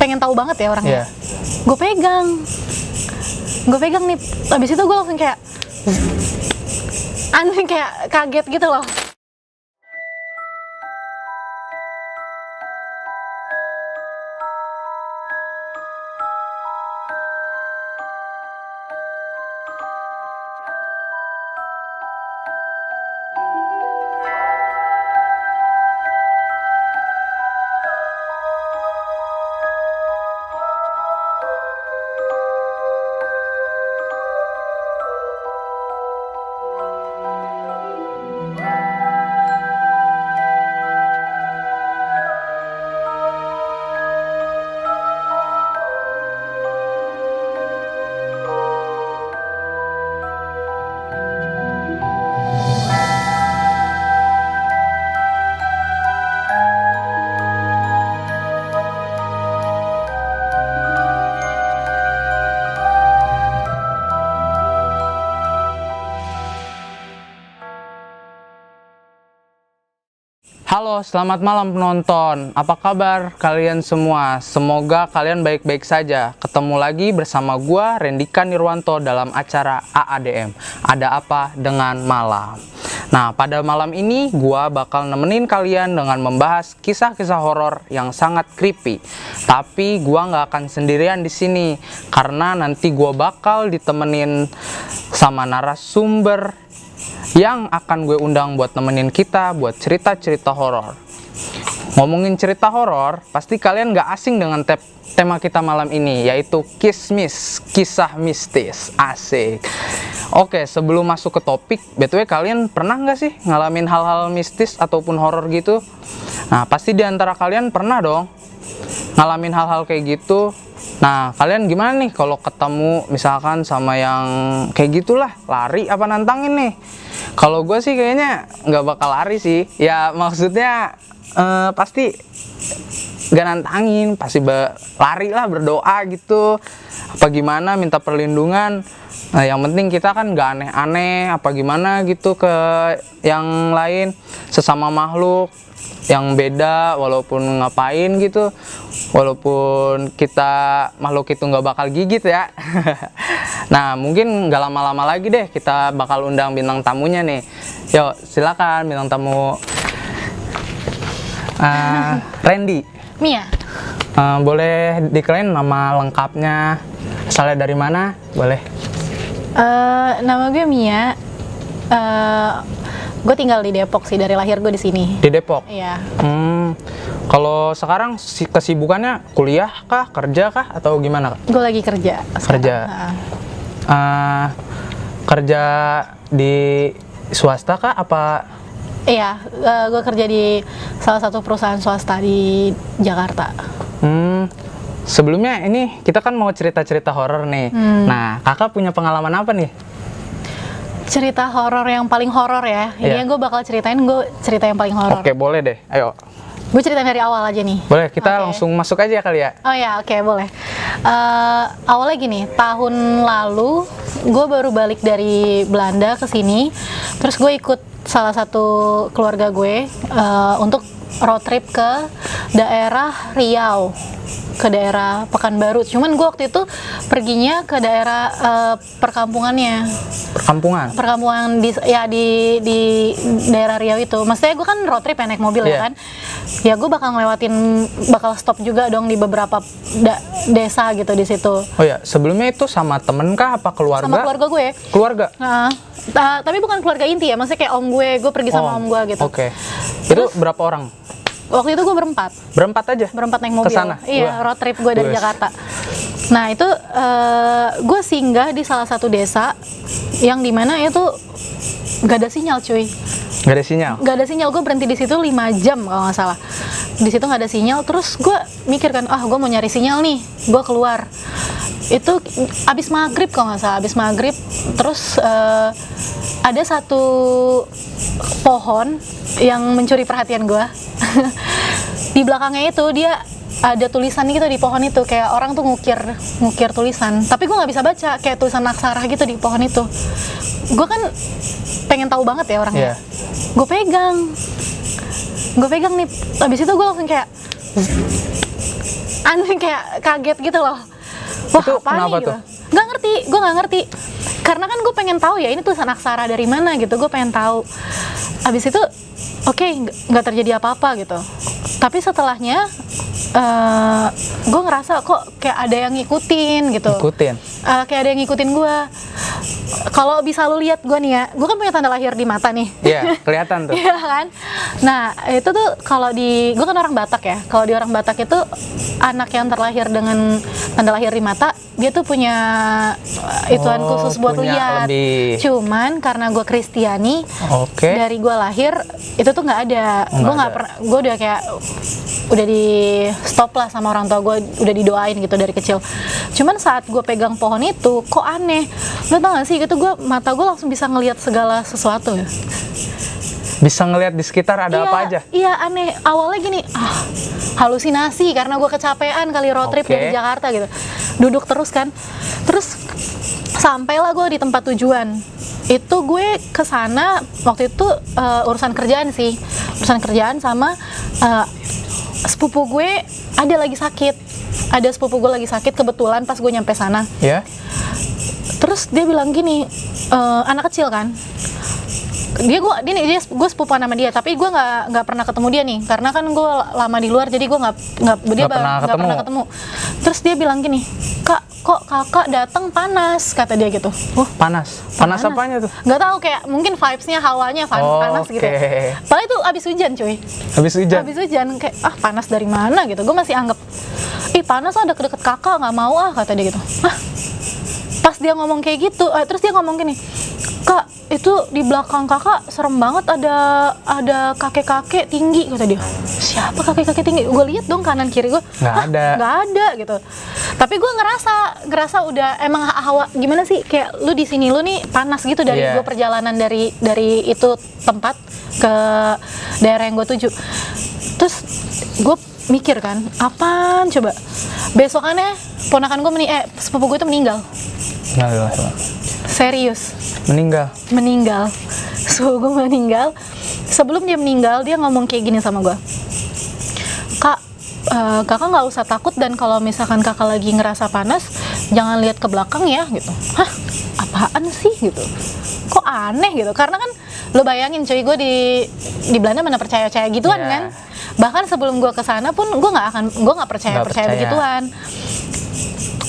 pengen tahu banget ya orangnya. Gue pegang nih, abis itu gue langsung kayak aneh, kayak kaget gitu loh. Halo, selamat malam penonton. Apa kabar kalian semua? Semoga kalian baik-baik saja. Ketemu lagi bersama gua Rendika Nirwanto dalam acara AADM. Ada apa dengan malam? Nah, pada malam ini gua bakal nemenin kalian dengan membahas kisah-kisah horor yang sangat creepy. Tapi gua nggak akan sendirian di sini karena nanti gua bakal ditemenin sama narasumber yang akan gue undang buat nemenin kita buat cerita-cerita horor. Ngomongin cerita horor, pasti kalian gak asing dengan tema kita malam ini, yaitu kismis, kisah mistis. Asik. Oke, sebelum masuk ke topik, BTW kalian pernah gak sih ngalamin hal-hal mistis ataupun horor gitu? Nah, pasti diantara kalian pernah dong ngalamin hal-hal kayak gitu. Nah, kalian gimana nih kalau ketemu misalkan sama yang kayak gitulah, lari apa nantangin nih? Kalau gue sih kayaknya nggak bakal lari sih. Ya maksudnya pasti gak nantangin, pasti lari lah, berdoa gitu. Apa gimana, minta perlindungan. Nah, yang penting kita kan nggak aneh-aneh apa gimana gitu ke yang lain, sesama makhluk yang beda, walaupun ngapain gitu, walaupun kita makhluk itu nggak bakal gigit ya. Nah, mungkin nggak lama-lama lagi deh kita bakal undang bintang tamunya nih. Yuk, silakan bintang tamu. Randy. Mia. Boleh dikenalin nama lengkapnya, asalnya dari mana? Boleh. Nama gue Mia. Gue tinggal di Depok sih, dari lahir gue di sini. Di Depok? Iya. Kalau sekarang kesibukannya kuliah kah, kerja kah, atau gimana kak? Gue lagi kerja. Kerja. Kerja di swasta kah apa? Iya, gue kerja di salah satu perusahaan swasta di Jakarta. Sebelumnya ini kita kan mau cerita-cerita horor nih. Nah, kakak punya pengalaman apa nih? Cerita horor yang paling horor ya. Ini gue bakal ceritain cerita yang paling horor. Oke, boleh deh. Ayo. Gue ceritain dari awal aja nih. Boleh, kita langsung masuk aja kali ya. Oh ya, oke, boleh. Awalnya gini, tahun lalu gue baru balik dari Belanda ke sini. Terus gue ikut salah satu keluarga gue untuk road trip ke daerah Riau, ke daerah Pekanbaru. Cuman gue waktu itu perginya ke daerah perkampungannya. Perkampungan di daerah Riau itu. Maksudnya gue kan road trip ya, naik mobil ya kan. Ya gue bakal stop juga dong di beberapa desa gitu di situ. Oh ya, sebelumnya itu sama temen kah apa keluarga? Sama keluarga gue. Keluarga? Tapi bukan keluarga inti ya, maksudnya kayak om gue pergi sama om gue gitu. Oke. Itu berapa orang? Waktu itu gue berempat. Berempat aja? Berempat naik mobil. Kesana? Iya, road trip gue dari Jakarta. Nah itu gue singgah di salah satu desa yang dimana itu gak ada sinyal cuy. Gak ada sinyal? Gak ada sinyal, gue berhenti di situ 5 jam kalau nggak salah. Di situ nggak ada sinyal, terus gue mikir kan, gue mau nyari sinyal nih, gue keluar. Itu abis maghrib kalau nggak salah, abis maghrib. Terus ada satu pohon yang mencuri perhatian gue. Di belakangnya itu dia ada tulisan gitu di pohon itu, kayak orang tuh ngukir tulisan, tapi gue nggak bisa baca, kayak tulisan aksara gitu di pohon itu. Gue kan pengen tahu banget ya orangnya. Gue pegang nih, abis itu gue langsung kayak aneh, kayak kaget gitu loh. Wah, Itu apa nih kenapa gitu. tuh? Gue nggak ngerti. Karena kan gue pengen tahu ya, ini tulisan aksara dari mana gitu, gue pengen tahu. Abis itu, oke, nggak terjadi apa-apa gitu. Tapi setelahnya, gue ngerasa kok kayak ada yang ngikutin gitu. Ikutin. Kayak ada yang ngikutin gue. Kalau bisa lu lihat gue nih ya, gue kan punya tanda lahir di mata nih. Iya, kelihatan tuh. Iya kan. Nah itu tuh kalau gue kan orang Batak ya. Kalau di orang Batak itu anak yang terlahir dengan tanda lahir di mata, dia tuh punya ituan khusus buat punya lihat. lebih. Cuman karena gue Kristiani, Oke. dari gue lahir itu tuh nggak ada. Oh, Gue nggak nggak ada. pernah. Gue udah kayak udah di stop lah sama orang tua gue, udah didoain gitu dari kecil. Cuman saat gue pegang pohon itu, kok aneh. Lo tau gak sih, gitu mata gue langsung bisa ngelihat segala sesuatu ya. Bisa ngelihat di sekitar ada Iya, apa aja. Iya, aneh. Awalnya gini, halusinasi karena gue kecapean kali road trip Oke. dari Jakarta gitu. Duduk terus kan. Terus sampailah gue di tempat tujuan. Itu gue kesana waktu itu urusan kerjaan sih. Urusan kerjaan sama sepupu gue ada lagi sakit. Ada sepupu gue lagi sakit kebetulan pas gue nyampe sana. Ya. Terus dia bilang gini, anak kecil kan, dia gue sepupuan sama dia, tapi gue nggak pernah ketemu dia nih, karena kan gue lama di luar, jadi gue nggak pernah ketemu. Terus dia bilang gini, kak, kok kakak datang panas, kata dia gitu. Panas. Panas apanya tuh? Nggak tahu, kayak mungkin vibes-nya, hawanya panas gitu. Oke. Padahal itu abis hujan cuy. Habis hujan. Habis hujan, kayak panas dari mana gitu. Gue masih anggap, panas lah deket-deket kakak, nggak mau kata dia gitu. Pas dia ngomong kayak gitu, terus dia ngomong gini, kak, itu di belakang kakak serem banget, ada kakek-kakek tinggi, kata dia. Siapa kakek-kakek tinggi? Gue lihat dong kanan kiri gue, nggak ada gitu. Tapi gue ngerasa udah emang hawa gimana sih, kayak lu di sini lu nih panas gitu dari gue perjalanan dari itu tempat ke daerah yang gue tuju. Terus gue mikir kan, apaan coba? Besokannya ponakan gue sepupu gue itu meninggal. Serius. Meninggal. Sepupu gue meninggal. Sebelum dia meninggal, dia ngomong kayak gini sama gue. Kak, kakak nggak usah takut, dan kalau misalkan kakak lagi ngerasa panas, jangan lihat ke belakang ya gitu. Hah? Apaan sih gitu? Kok aneh gitu? Karena kan lo bayangin cuy, gue di Belanda mana percaya gituan kan? Bahkan sebelum gue kesana pun gue nggak percaya begituan.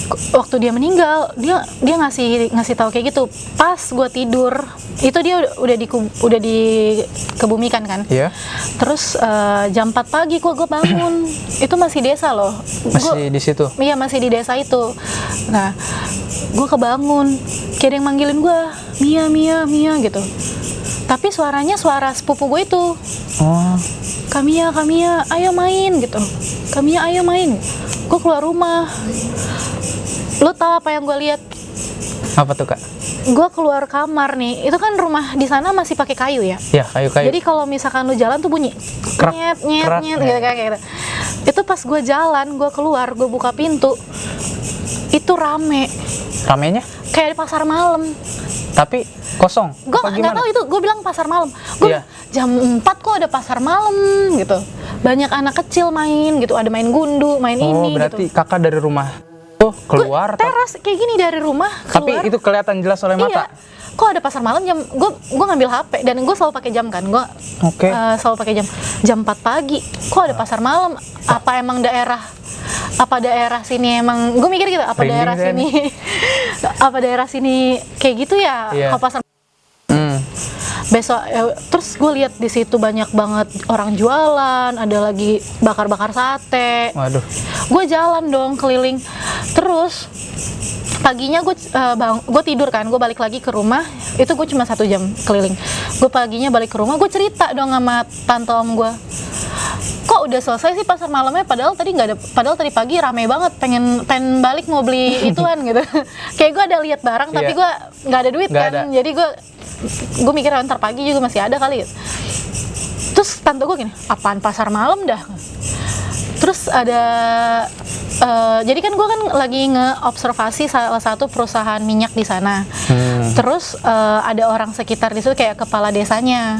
Waktu dia meninggal, dia ngasih tahu kayak gitu. Pas gue tidur, itu dia udah dikebumikan kan. Iya. Terus jam 4 pagi gue bangun. Itu masih desa loh. Masih di situ. Iya, masih di desa itu. Nah, gue kebangun, kayak ada yang manggilin gue, Mia gitu. Tapi suaranya suara sepupu gue itu. Oh. Kamiya, ayo main gitu. Kamiya, ayo main. Gue keluar rumah. Lo tau apa yang gue lihat? Apa tuh, Kak? Gue keluar kamar nih. Itu kan rumah di sana masih pakai kayu ya. Ya, kayu-kayu. Jadi kalau misalkan lu jalan tuh bunyi Krak, nyet gitu kayak gitu. Itu pas gue jalan, gue keluar, gue buka pintu. Itu rame. Ramenya? Kayak di pasar malam. Tapi kosong. Gue nggak tahu itu, gue bilang pasar malam. Gue jam 4 kok ada pasar malam gitu. Banyak anak kecil main gitu, ada main gundu, main ini berarti gitu. kakak dari rumah tuh keluar. Teras kayak gini dari rumah keluar. Tapi itu kelihatan jelas oleh mata. Kok ada pasar malam jam, gue ngambil HP dan gue selalu pakai jam kan, gue selalu pakai jam 4 pagi. Kok ada pasar malam? Apa emang daerah sini emang, gue mikir gitu, apa daerah sini apa daerah sini kayak gitu ya. Kalau pasar besok terus gue lihat di situ banyak banget orang jualan, ada lagi bakar-bakar sate. Waduh. Gue jalan dong keliling. Terus paginya gue tidur kan, gue balik lagi ke rumah. Itu gue cuma 1 jam keliling. Gue paginya balik ke rumah, gue cerita dong sama tante om gue. Kok udah selesai sih pasar malamnya, padahal tadi pagi rame banget, pengen balik mau beli ituan gitu. Kayak gue ada lihat barang, tapi gue nggak ada duit kan. Jadi gue mikir ntar pagi juga masih ada kali gitu. Terus tante gue gini, apaan pasar malam dah? Terus ada jadi kan gue kan lagi ngeobservasi salah satu perusahaan minyak di sana. Terus ada orang sekitar di situ kayak kepala desanya.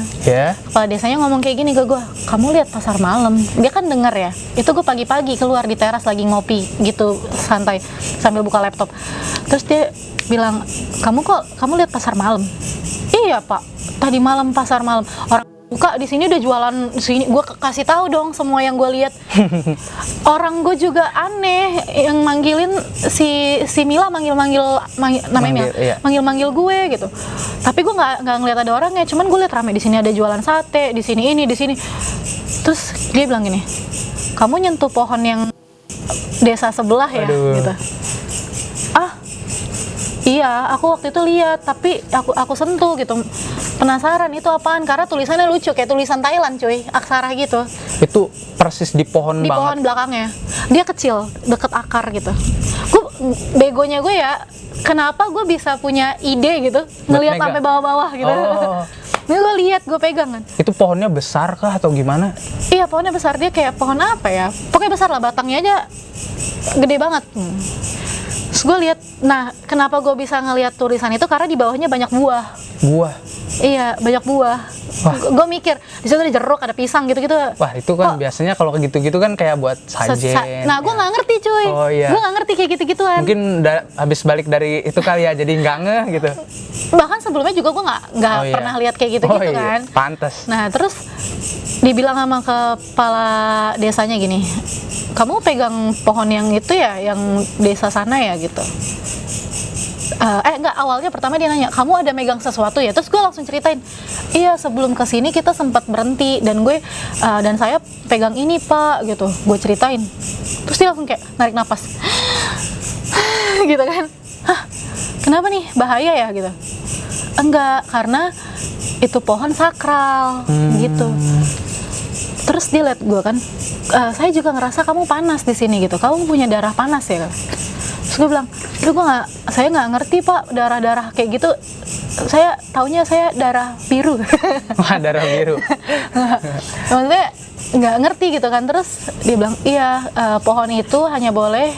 Kepala desanya ngomong kayak gini ke gue, kamu lihat pasar malam. Dia kan denger ya. Itu gue pagi-pagi keluar di teras lagi ngopi gitu santai sambil buka laptop. Terus dia bilang, kamu lihat pasar malam? Iya Pak, tadi malam pasar malam. Orang buka di sini udah jualan sini, gue kasih tahu dong semua yang gue lihat. Orang gue juga aneh yang manggilin si Mila manggil namanya Mila, iya. manggil gue gitu. Tapi gue nggak ngeliat ada orangnya, cuman gue lihat rame di sini ada jualan sate, di sini ini, di sini. Terus dia bilang gini, kamu nyentuh pohon yang desa sebelah ya? Aduh. Gitu. Iya, aku waktu itu lihat, tapi aku sentuh gitu. Penasaran itu apaan? Karena tulisannya lucu, kayak tulisan Thailand cuy, aksara gitu. Itu persis di pohon di banget. Pohon belakangnya. Dia kecil, deket akar gitu. Begonya gue ya, kenapa gue bisa punya ide gitu, ngelihat sampai bawah-bawah gitu. Ini gue lihat, gue pegang kan. Itu pohonnya besar kah atau gimana? Iya, pohonnya besar. Dia kayak pohon apa ya? Pokoknya besar lah, batangnya aja gede banget. Terus gue lihat, nah kenapa gue bisa ngelihat tulisan itu karena di bawahnya banyak buah. Buah? Iya, banyak buah. Gue mikir, di situ ada jeruk, ada pisang gitu-gitu. Wah, itu kan biasanya kalau gitu-gitu kan kayak buat sajen. Nah, gue nggak ngerti cuy. Oh iya. Gue nggak ngerti kayak gitu-gituan. Mungkin habis balik dari itu kali ya, jadi nggak ngeh gitu. Bahkan sebelumnya juga gue nggak pernah lihat kayak gitu-gitu kan. Pantes. Nah, terus dibilang sama kepala desanya gini, kamu pegang pohon yang itu ya, yang desa sana ya gitu. Enggak, awalnya pertama dia nanya, kamu ada megang sesuatu ya? Terus gue langsung ceritain, iya sebelum kesini kita sempat berhenti dan gue dan saya pegang ini Pak gitu. Gue ceritain, terus dia langsung kayak narik napas gitu kan. Hah, kenapa nih, bahaya ya gitu? Enggak, karena itu pohon sakral gitu. Terus dia liat gue kan, saya juga ngerasa kamu panas di sini gitu. Kamu punya darah panas ya kan? Terus gue bilang, saya nggak ngerti Pak darah-darah kayak gitu. Saya taunya saya darah biru. Wah, darah biru. Maksudnya nggak ngerti gitu kan. Terus dia bilang, iya pohon itu hanya boleh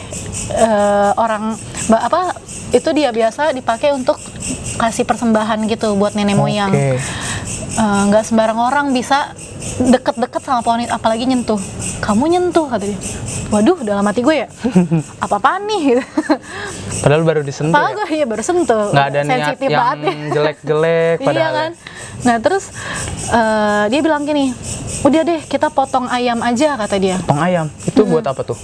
itu dia biasa dipakai untuk kasih persembahan gitu buat nenek moyang. Nggak sembarang orang bisa deket-deket sama pohon itu, apalagi nyentuh. Kamu nyentuh, kata dia. Waduh, dalam hati gue ya, apa-apaan nih gitu. Padahal baru disentuh. Padahal gue baru sentuh. Nggak ada niat sensitif yang banget ya. jelek-jelek padahal. Iya kan. Nah terus dia bilang gini, udah deh kita potong ayam aja, kata dia. Potong ayam? Itu buat apa tuh?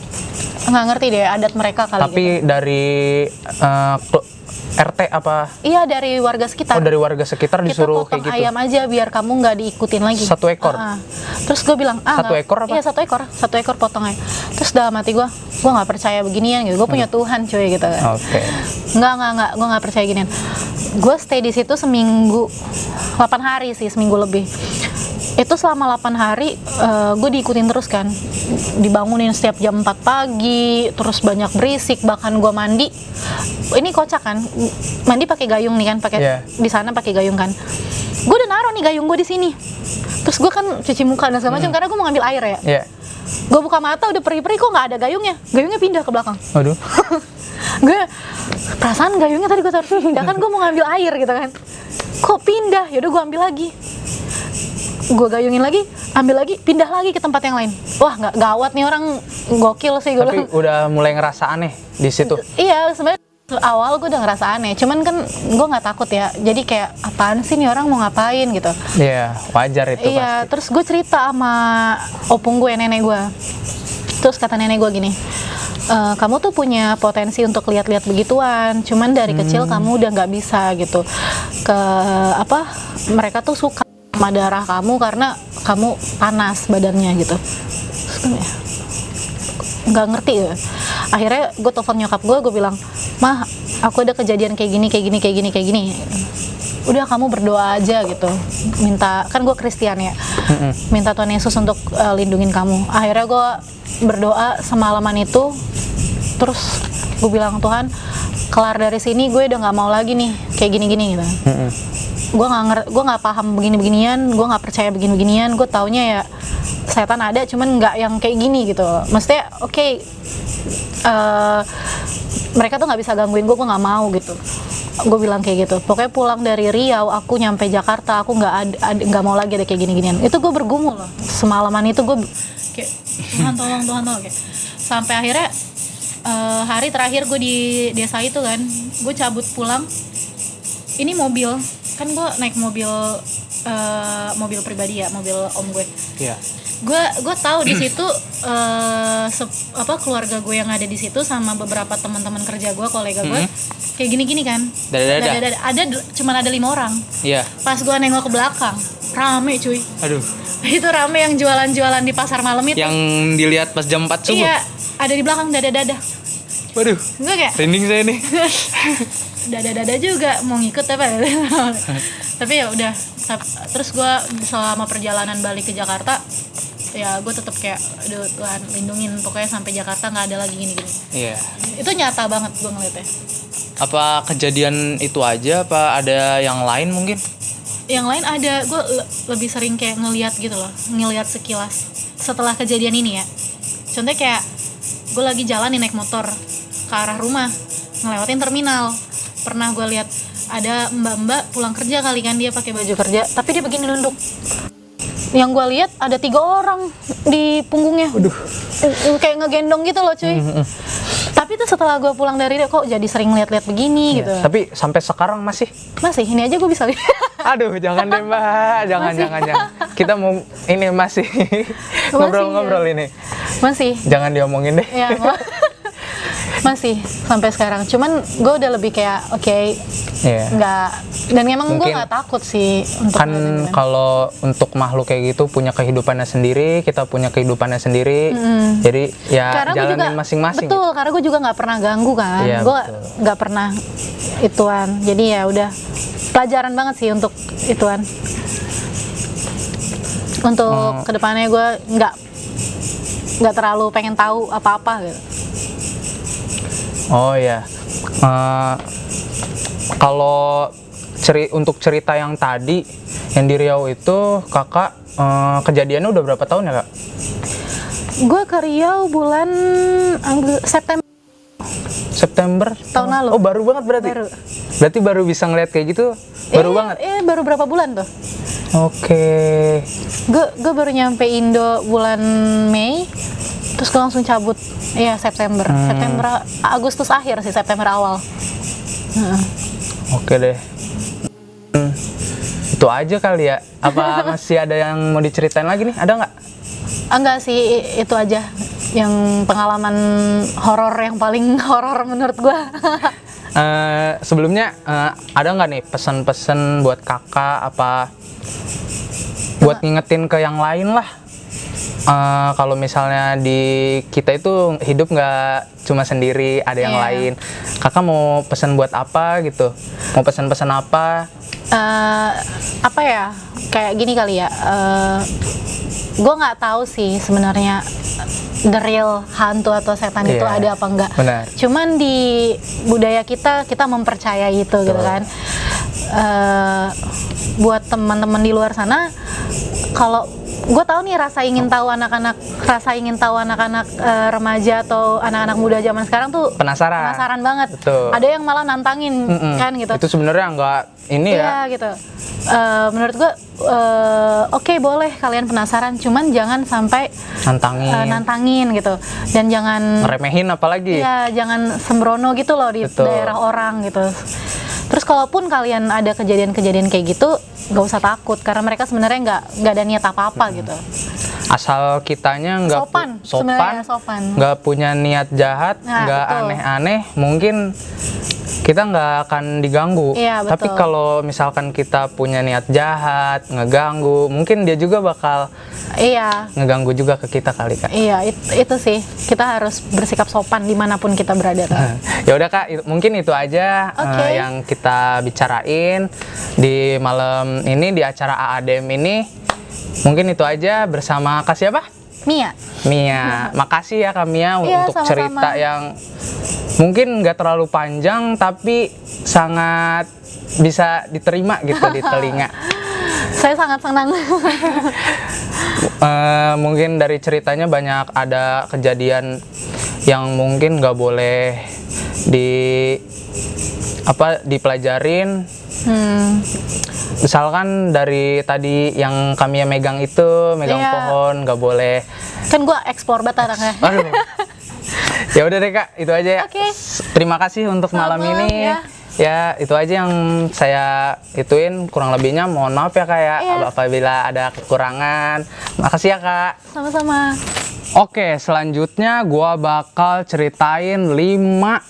Nggak ngerti deh, adat mereka kali. Tapi gitu. Dari RT apa? Iya, dari warga sekitar. Oh, dari warga sekitar disuruh kayak gitu. Kita potong ayam aja biar kamu nggak diikutin lagi. 1 ekor? Terus gue bilang, Satu ekor apa? Iya, 1 ekor. 1 ekor potong aja. Terus dalam hati gue nggak percaya beginian gitu. Gue punya Tuhan cuy gitu kan. Oke. Nggak, gue nggak percaya ginian. Gue stay di situ seminggu, 8 hari sih, seminggu lebih. Itu selama 8 hari gue diikutin terus kan, dibangunin setiap jam 4 pagi, terus banyak berisik, bahkan gue mandi, ini kocak kan, mandi pakai gayung nih kan, pakai di sana pakai gayung kan, gue udah naruh nih gayung gue di sini, terus gue kan cuci muka dan segala macam karena gue mau ngambil air ya, gue buka mata udah perih-perih kok nggak ada gayungnya pindah ke belakang. Aduh. Gue perasaan gayungnya tadi gue taruh pindah kan, gue mau ngambil air gitu kan, kok pindah, yaudah gue ambil lagi. Gue gayungin lagi, ambil lagi, pindah lagi ke tempat yang lain. Wah, nggak gawat nih orang, gokil sih gue. Tapi udah mulai ngerasa aneh di situ. Iya, sebenarnya awal gue udah ngerasa aneh, cuman kan gue nggak takut ya. Jadi kayak apaan sih nih orang mau ngapain gitu. Iya, wajar itu pasti. Iya, terus gue cerita sama opung gue, nenek gue. Terus kata nenek gue gini, kamu tuh punya potensi untuk lihat-lihat begituan, cuman dari kecil kamu udah nggak bisa gitu. Mereka tuh suka sama darah kamu karena kamu panas badannya gitu. Nggak ngerti ya. Akhirnya gue telepon nyokap gue bilang, "Mah, aku ada kejadian kayak gini. Udah kamu berdoa aja gitu. Minta, kan gue Kristen ya. Minta Tuhan Yesus untuk lindungin kamu." Akhirnya gue berdoa semalaman itu. Terus gue bilang, "Tuhan, kelar dari sini gue udah nggak mau lagi nih kayak gini-gini gitu." Gue nggak paham begini-beginian, gue nggak percaya begini-beginian, gue taunya ya setan ada, cuman nggak yang kayak gini gitu. Maksudnya oke, mereka tuh nggak bisa gangguin gue nggak mau gitu. Gue bilang kayak gitu. Pokoknya pulang dari Riau, aku nyampe Jakarta, aku nggak mau lagi ada kayak gini-ginian. Itu gue bergumul loh. Semalaman itu gue kayak Tuhan tolong kayak. Sampai akhirnya hari terakhir gue di desa itu kan, gue cabut pulang. Ini mobil, kan gue naik mobil pribadi ya, mobil om gue. Iya. Gue tahu di situ keluarga gue yang ada di situ sama beberapa teman-teman kerja gue, kolega gue kayak gini-gini kan. Dada. Ada cuman ada 5 orang. Iya. Pas gue nengok ke belakang, rame cuy. Aduh. Itu rame yang jualan-jualan di pasar malam itu. Yang dilihat pas jam 4 subuh. Iya, ada di belakang dada-dada. Waduh. Gue kayak Rinding saya nih. dada-dada juga mau ngikut apa. Tapi ya udah. Terus gue selama perjalanan balik ke Jakarta, ya gue tetap kayak aduh Tuhan lindungin, pokoknya sampai Jakarta nggak ada lagi gini-gini. Iya. Itu nyata banget gue ngeliatnya. Apa kejadian itu aja apa ada yang lain mungkin? Yang lain ada, gue lebih sering kayak ngeliat gitu loh, ngeliat sekilas setelah kejadian ini ya. Contohnya kayak gue lagi jalan nih naik motor ke arah rumah, ngelewatin terminal. Pernah gue lihat ada mbak-mbak pulang kerja kali kan, dia pakai baju kerja, tapi dia begini nunduk. Yang gue lihat ada 3 orang di punggungnya. Aduh. Kayak ngegendong gitu loh cuy. Tapi itu setelah gue pulang dari dia, kok jadi sering lihat-lihat begini gitu. Tapi sampai sekarang masih Ini aja gue bisa lihat. Aduh, jangan deh Mbak, jangan. Kita mau ini masih ngobrol-ngobrol ini. Masih. Jangan diomongin deh. Ya, masih sampai sekarang. Cuman gue udah lebih kayak nggak, dan memang gue nggak takut sih untuk kan kalau untuk makhluk kayak gitu punya kehidupannya sendiri, kita punya kehidupannya sendiri. Jadi ya karena jalanin masing-masing. Betul, gitu. karena gue juga nggak pernah ganggu kan. Iya, Gue nggak pernah ituan. Jadi ya udah pelajaran banget sih untuk ituan. Untuk kedepannya gue nggak terlalu pengen tahu apa-apa gitu. Oh ya, kalau untuk cerita yang tadi yang di Riau itu kakak kejadiannya udah berapa tahun ya kak? Gue ke Riau bulan September tahun lalu. Oh baru banget berarti? Berarti baru bisa ngeliat kayak gitu? Baru banget? Baru berapa bulan tuh? Oke. Gue baru nyampe Indo bulan Mei, terus gue langsung cabut. Iya September, Agustus akhir sih, September awal. Oke deh. Itu aja kali ya. Apa masih ada yang mau diceritain lagi nih? Ada nggak? Enggak sih, itu aja yang pengalaman horor yang paling horor menurut gue. Sebelumnya ada nggak nih pesan-pesan buat kakak apa buat ngingetin ke yang lain lah? Kalau misalnya di kita itu hidup nggak cuma sendiri, ada yang lain. Kakak mau pesan buat apa gitu? Mau pesan-pesan apa? Apa ya? Kayak gini kali ya. Gue nggak tahu sih sebenarnya the real hantu atau setan itu ada apa enggak. Benar. Cuman di budaya kita mempercayai itu gitu kan. Buat teman-teman di luar sana, kalau gue tahu nih rasa ingin tahu anak-anak remaja atau anak-anak muda zaman sekarang tuh penasaran banget. Betul. Ada yang malah nantangin kan gitu. Itu sebenarnya nggak ini ya. Iya gitu. Menurut gue oke, boleh kalian penasaran, cuman jangan sampai nantangin gitu, dan jangan ngeremehin apalagi. Iya, jangan sembrono gitu loh di daerah orang gitu. Terus kalaupun kalian ada kejadian-kejadian kayak gitu, nggak usah takut, karena mereka sebenarnya nggak ada niat apa-apa gitu. Asal kitanya nggak sopan, nggak punya niat jahat, nggak aneh-aneh, mungkin kita nggak akan diganggu. Iya, betul. Tapi kalau misalkan kita punya niat jahat, ngeganggu, mungkin dia juga bakal ngeganggu juga ke kita kali kak. Iya, itu sih, kita harus bersikap sopan dimanapun kita berada. Ya udah kak, mungkin itu aja yang kita bicarain di malam ini di acara AADM ini. Mungkin itu aja bersama kak siapa? Mia. Makasih ya kak Mia untuk sama-sama. Cerita yang mungkin nggak terlalu panjang tapi sangat bisa diterima gitu di telinga. Saya sangat senang. Mungkin dari ceritanya banyak ada kejadian yang mungkin nggak boleh dipelajarin. Misalkan dari tadi yang kami megang Iya. pohon nggak boleh. Kan gue eksplor banget anaknya. Aduh. Ya udah deh Kak, itu aja ya. Oke. Terima kasih untuk malam Sama, ini. ya. Ya, itu aja yang saya ituin. Kurang lebihnya mohon maaf ya Kak ya, Iya. apabila ada kekurangan. Makasih ya Kak. Sama-sama. Oke, selanjutnya gua bakal ceritain 5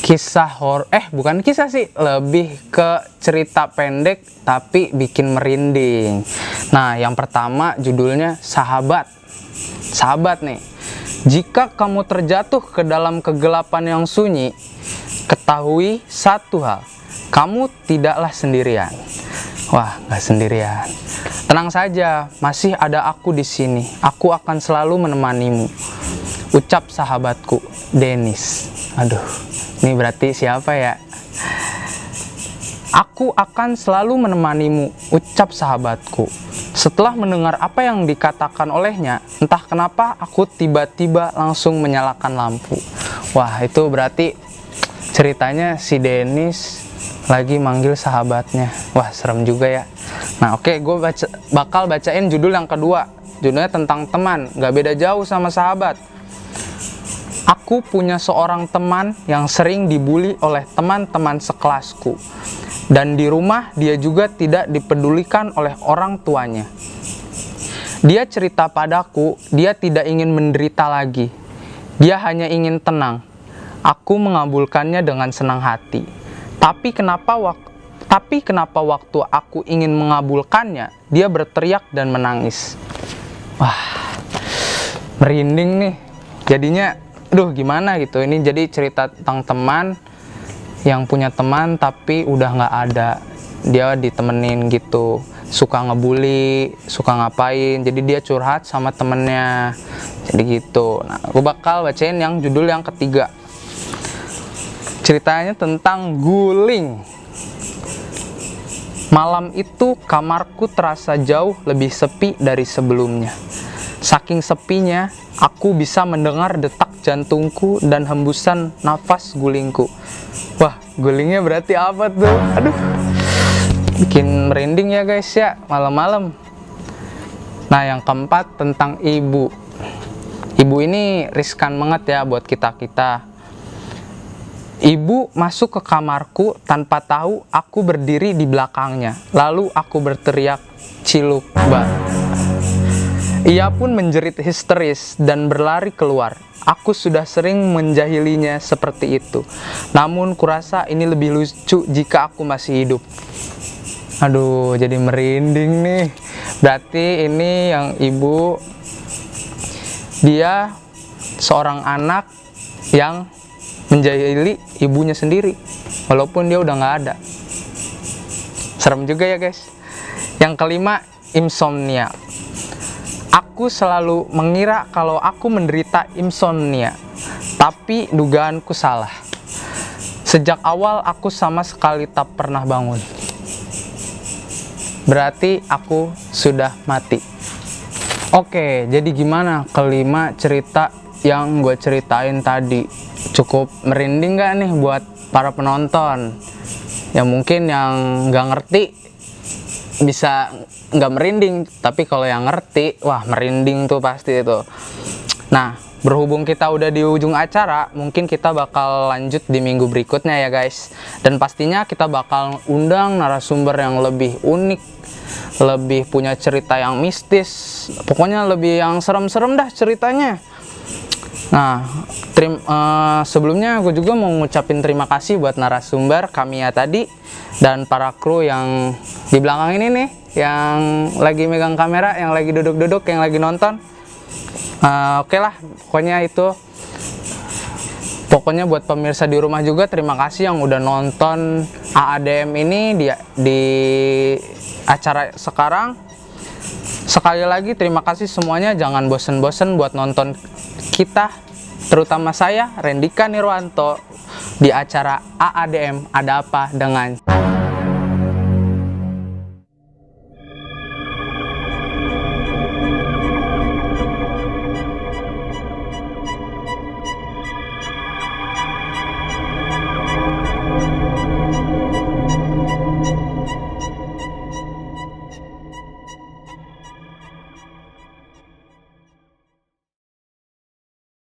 kisah horor. Bukan kisah sih, lebih ke cerita pendek tapi bikin merinding. Nah, yang pertama judulnya Sahabat. Sahabat nih. Jika kamu terjatuh ke dalam kegelapan yang sunyi, ketahui satu hal, kamu tidaklah sendirian. Wah, nggak sendirian. Tenang saja, masih ada aku di sini. Aku akan selalu menemanimu. Ucap sahabatku, Dennis. Aduh, ini berarti siapa ya? Aku akan selalu menemanimu, ucap sahabatku. Setelah mendengar apa yang dikatakan olehnya, entah kenapa aku tiba-tiba langsung menyalakan lampu. Wah, itu berarti ceritanya si Dennis lagi manggil sahabatnya. Wah, serem juga ya. Nah, oke, gue bakal bacain judul yang kedua. Judulnya tentang teman, gak beda jauh sama sahabat. Aku punya seorang teman yang sering dibully oleh teman-teman sekelasku. Dan di rumah dia juga tidak dipedulikan oleh orang tuanya. Dia cerita padaku, dia tidak ingin menderita lagi. Dia hanya ingin tenang. Aku mengabulkannya dengan senang hati. Tapi kenapa waktu aku ingin mengabulkannya, dia berteriak dan menangis. Wah, merinding nih. Jadinya, gimana gitu. Ini jadi cerita tentang teman yang punya teman tapi udah nggak ada. Dia ditemenin gitu, suka ngebully, suka ngapain. Jadi dia curhat sama temennya. Jadi gitu. Nah, gue bakal bacain yang judul yang ketiga. Ceritanya tentang guling. Malam itu kamarku terasa jauh lebih sepi dari sebelumnya. Saking sepinya, aku bisa mendengar detak jantungku dan hembusan nafas gulingku. Wah, gulingnya berarti apa tuh? Aduh, bikin merinding ya guys ya, malam-malam. Nah, yang keempat tentang ibu. Ibu ini riskan banget ya buat kita-kita. Ibu masuk ke kamarku tanpa tahu aku berdiri di belakangnya. Lalu aku berteriak, "Cilukba." Ia pun menjerit histeris dan berlari keluar. Aku sudah sering menjahilinya seperti itu. Namun kurasa ini lebih lucu jika aku masih hidup. Aduh, jadi merinding nih. Berarti ini yang ibu, dia seorang anak yang menjahili ibunya sendiri, walaupun dia udah nggak ada. Serem juga ya guys. Yang kelima, insomnia. Aku selalu mengira kalau aku menderita insomnia, tapi dugaanku salah. Sejak awal aku sama sekali tak pernah bangun. Berarti aku sudah mati. Oke, jadi gimana kelima cerita yang gue ceritain tadi? Cukup merinding gak nih buat para penonton? Ya mungkin yang gak ngerti bisa nggak merinding, tapi kalau yang ngerti, wah merinding tuh pasti itu. Nah, berhubung kita udah di ujung acara, mungkin kita bakal lanjut di minggu berikutnya ya guys. Dan pastinya kita bakal undang narasumber yang lebih unik, lebih punya cerita yang mistis, pokoknya lebih yang serem-serem dah ceritanya. Nah, sebelumnya gue juga mau ngucapin terima kasih buat narasumber kami ya tadi, dan para kru yang di belakang ini nih, yang lagi megang kamera, yang lagi duduk-duduk, yang lagi nonton. Oke lah, pokoknya itu. Pokoknya buat pemirsa di rumah juga terima kasih yang udah nonton AADM ini di acara sekarang. Sekali lagi terima kasih semuanya, jangan bosen-bosen buat nonton kita, terutama saya Rendika Nirwanto di acara AADM Ada Apa Dengan